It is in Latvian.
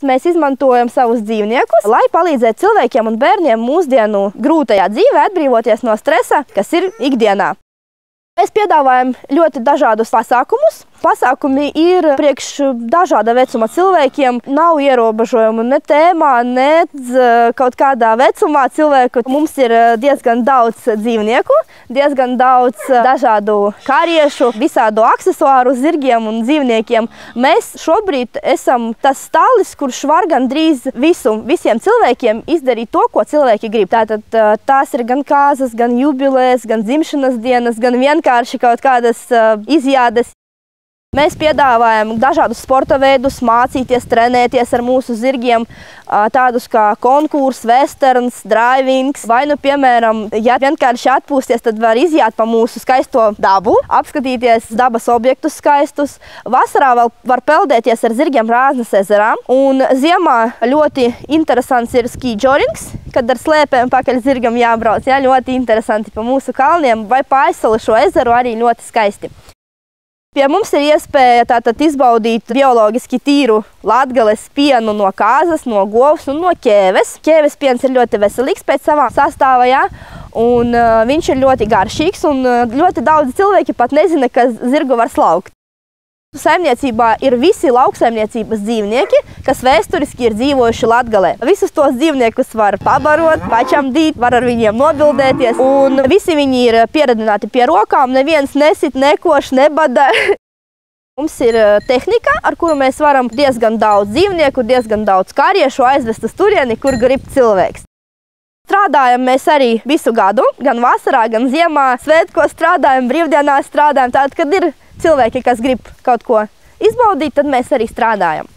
Mēs izmantojam savus dzīvniekus, lai palīdzētu cilvēkiem un bērniem mūsdienu grūtajā dzīvē atbrīvoties no stresa, kas ir ikdienā. Mēs piedāvājam ļoti dažādus pasākumus. Pasākumi ir priekš dažāda vecuma cilvēkiem. Nav ierobežojumu ne tēmā, ne kaut kādā vecumā cilvēku. Mums ir diezgan daudz dzīvnieku, diezgan daudz dažādu kariešu, visādu aksesuāru zirgiem un dzīvniekiem. Mēs šobrīd esam tas stālis, kurš var gandrīz visiem cilvēkiem izdarīt to, ko cilvēki grib. Tātad tās ir gan kāzas, gan jubilejas, gan dzimšanas dienas, gan vienkārši kaut kādas izjādes. Mēs piedāvājam dažādus sporta veidus, mācīties, trenēties ar mūsu zirgiem, tādus kā konkurss, westerns, drivings. Vai nu, piemēram, ja vienkārši atpūsties, tad var iziet pa mūsu skaisto dabu, apskatīties dabas objektus skaistus. Vasarā vēl var peldēties ar zirgiem Rāznas ezerā. Un ziemā ļoti interesants ir skijorings, kad ar slēpēm pakaļ zirgam jābrauc. Jā, ļoti interesanti pa mūsu kalniem vai pa Aizsalušo ezeru arī ļoti skaisti. Pie mums ir iespēja tātad izbaudīt bioloģiski tīru Latgales pienu no kāzas, no govs un no ķēves. Ķēves piens ir ļoti veselīgs pēc savā sastāvā, jā, un viņš ir ļoti garšīgs, un ļoti daudz cilvēki pat nezina, ka zirgu var slaukt. Saimniecībā ir visi lauksaimniecības dzīvnieki, kas vēsturiski ir dzīvojuši Latgalē. Visus tos dzīvniekus var pabarot, pačamdīt, var ar viņiem nobildēties, un visi viņi ir pieradināti pie rokām, neviens nesit, nekoš, nebada. Mums ir tehnika, ar kuru mēs varam diezgan daudz dzīvnieku, diezgan daudz kariešu aizvest uz turieni, kur grib cilvēks. Strādājam mēs arī visu gadu, gan vasarā, gan ziemā, svētkos strādājam, brīvdienās strādājam, tātad, kad ir cilvēki, kas grib kaut ko izbaudīt, tad mēs arī strādājam.